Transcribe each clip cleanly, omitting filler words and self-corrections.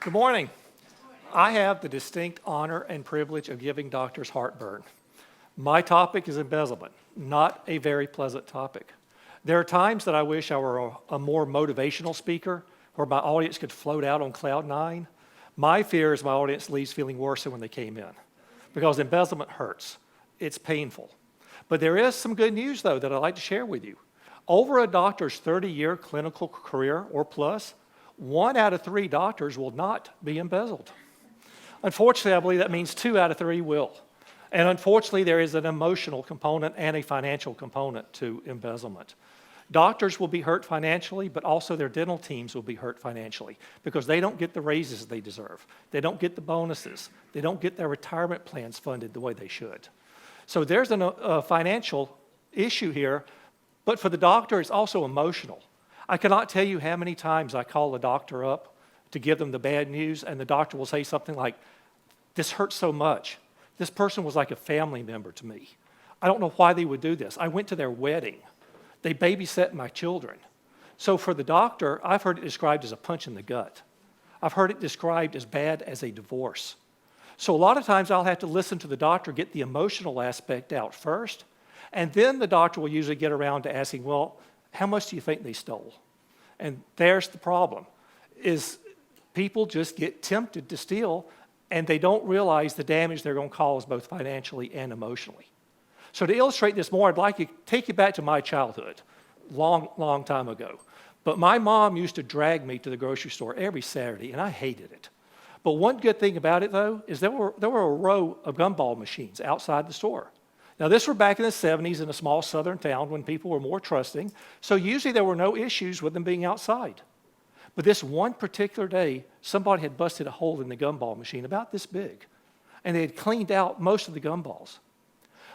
Good morning. I have the distinct honor and privilege of giving doctors heartburn. My topic is embezzlement, not a very pleasant topic. There are times that I wish I were a more motivational speaker where my audience could float out on cloud nine. My fear is my audience leaves feeling worse than when they came in because embezzlement hurts. It's painful. But there is some good news, though, that I'd like to share with you. Over a doctor's 30-year clinical career or plus, 1 out of 3 doctors will not be embezzled. Unfortunately, I believe that means 2 out of 3 will. And unfortunately, there is an emotional component and a financial component to embezzlement. Doctors will be hurt financially, but also their dental teams will be hurt financially because they don't get the raises they deserve. They don't get the bonuses. They don't get their retirement plans funded the way they should. So there's a financial issue here, but for the doctor, it's also emotional. I cannot tell you how many times I call the doctor up to give them the bad news, and the doctor will say something like, "This hurts so much. This person was like a family member to me. I don't know why they would do this. I went to their wedding. They babysat my children." So for the doctor, I've heard it described as a punch in the gut. I've heard it described as bad as a divorce. So a lot of times I'll have to listen to the doctor, get the emotional aspect out first, and then the doctor will usually get around to asking, "Well, how much do you think they stole?" And there's the problem, is people just get tempted to steal, and they don't realize the damage they're going to cause both financially and emotionally. So to illustrate this more, I'd like to take you back to my childhood, long time ago. But my mom used to drag me to the grocery store every Saturday, and I hated it. But one good thing about it, though, is there were a row of gumball machines outside the store. Now, this were back in the 70s in a small southern town when people were more trusting, so usually there were no issues with them being outside. But this one particular day, somebody had busted a hole in the gumball machine about this big, and they had cleaned out most of the gumballs.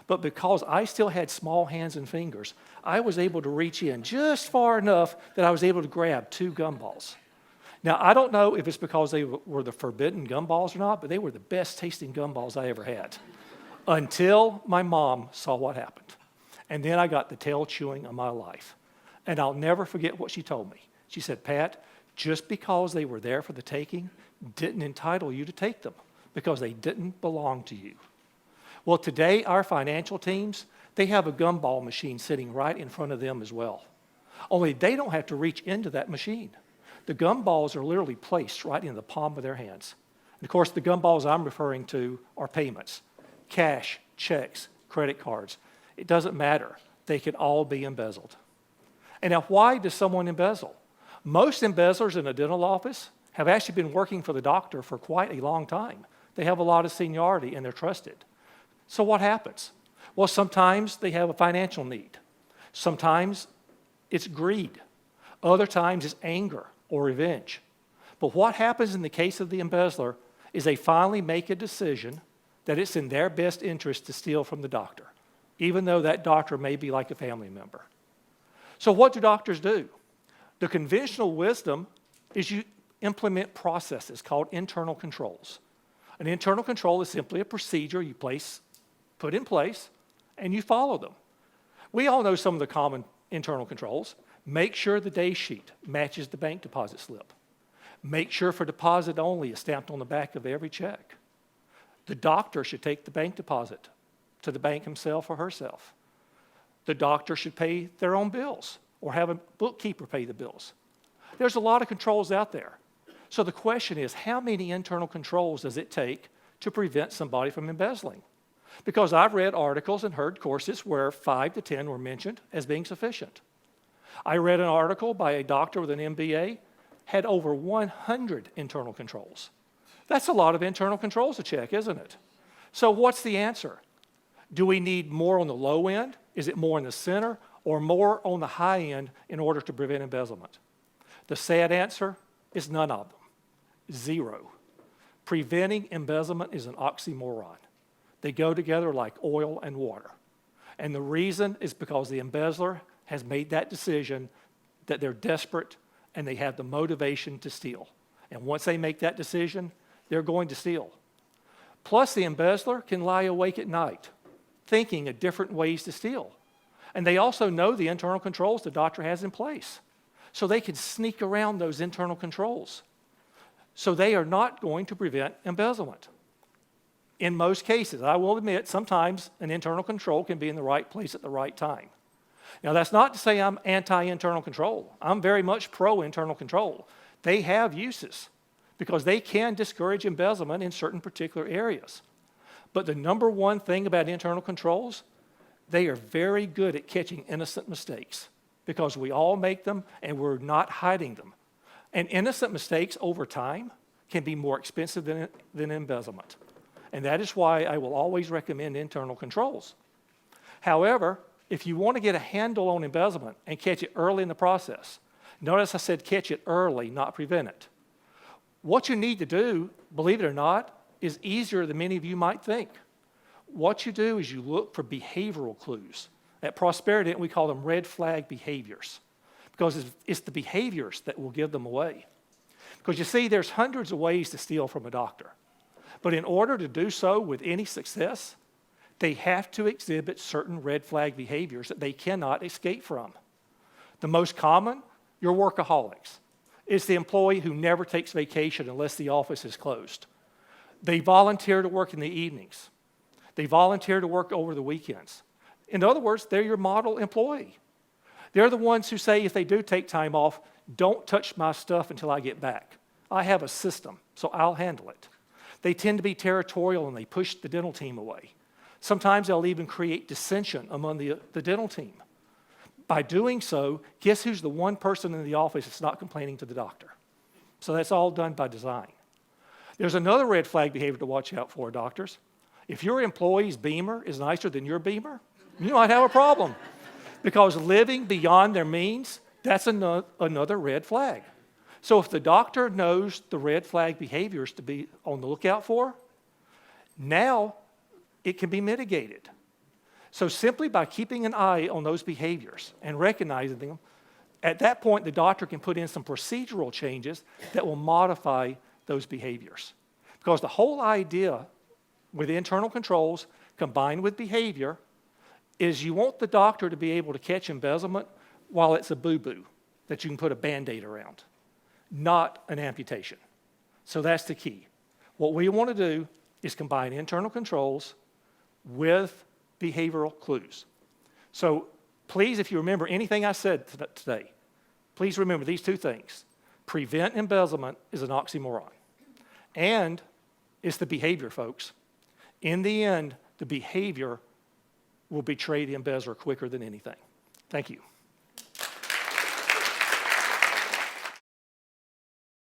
But because I still had small hands and fingers, I was able to reach in just far enough that I was able to grab 2 gumballs. Now, I don't know if it's because they were the forbidden gumballs or not, but they were the best tasting gumballs I ever had. Until my mom saw what happened. And then I got the tail chewing of my life. And I'll never forget what she told me. She said, "Pat, just because they were there for the taking didn't entitle you to take them because they didn't belong to you." Well, today, our financial teams, they have a gumball machine sitting right in front of them as well. Only they don't have to reach into that machine. The gumballs are literally placed right in the palm of their hands. And of course, the gumballs I'm referring to are payments. Cash, checks, credit cards. It doesn't matter. They can all be embezzled. And now, why does someone embezzle? Most embezzlers in a dental office have actually been working for the doctor for quite a long time. They have a lot of seniority and they're trusted. So what happens? Well, sometimes they have a financial need. Sometimes it's greed. Other times it's anger or revenge. But what happens in the case of the embezzler is they finally make a decision that it's in their best interest to steal from the doctor, even though that doctor may be like a family member. So what do doctors do? The conventional wisdom is you implement processes called internal controls. An internal control is simply a procedure you put in place, and you follow them. We all know some of the common internal controls. Make sure the day sheet matches the bank deposit slip. Make sure for deposit only is stamped on the back of every check. The doctor should take the bank deposit to the bank himself or herself. The doctor should pay their own bills or have a bookkeeper pay the bills. There's a lot of controls out there. So the question is, how many internal controls does it take to prevent somebody from embezzling? Because I've read articles and heard courses where 5 to 10 were mentioned as being sufficient. I read an article by a doctor with an MBA, had over 100 internal controls. That's a lot of internal controls to check, isn't it? So what's the answer? Do we need more on the low end? Is it more in the center or more on the high end in order to prevent embezzlement? The sad answer is none of them. 0. Preventing embezzlement is an oxymoron. They go together like oil and water. And the reason is because the embezzler has made that decision that they're desperate and they have the motivation to steal. And once they make that decision, they're going to steal. Plus, the embezzler can lie awake at night thinking of different ways to steal. And they also know the internal controls the doctor has in place. So they can sneak around those internal controls. So they are not going to prevent embezzlement. In most cases, I will admit, sometimes an internal control can be in the right place at the right time. Now, that's not to say I'm anti-internal control. I'm very much pro-internal control. They have uses because they can discourage embezzlement in certain particular areas. But the number one thing about internal controls, they are very good at catching innocent mistakes because we all make them and we're not hiding them. And innocent mistakes over time can be more expensive than embezzlement. And that is why I will always recommend internal controls. However, if you want to get a handle on embezzlement and catch it early in the process, notice I said catch it early, not prevent it. What you need to do, believe it or not, is easier than many of you might think. What you do is you look for behavioral clues. At Prosperident, we call them red flag behaviors because it's the behaviors that will give them away. Because you see, there's hundreds of ways to steal from a doctor. But in order to do so with any success, they have to exhibit certain red flag behaviors that they cannot escape from. The most common, your workaholics. It's the employee who never takes vacation unless the office is closed. They volunteer to work in the evenings. They volunteer to work over the weekends. In other words, they're your model employee. They're the ones who say if they do take time off, don't touch my stuff until I get back. I have a system, so I'll handle it. They tend to be territorial and they push the dental team away. Sometimes they'll even create dissension among the dental team. By doing so, guess who's the one person in the office that's not complaining to the doctor? So that's all done by design. There's another red flag behavior to watch out for, doctors. If your employee's Beamer is nicer than your Beamer, you might have a problem. Because living beyond their means, that's another red flag. So if the doctor knows the red flag behaviors to be on the lookout for, now it can be mitigated. So simply by keeping an eye on those behaviors and recognizing them, at that point the doctor can put in some procedural changes that will modify those behaviors. Because the whole idea with internal controls combined with behavior is you want the doctor to be able to catch embezzlement while it's a boo-boo that you can put a Band-Aid around, not an amputation. So that's the key. What we want to do is combine internal controls with behavioral clues. So please, if you remember anything I said today, please remember these two things. Prevent embezzlement is an oxymoron. And it's the behavior, folks. In the end, the behavior will betray the embezzler quicker than anything. Thank you.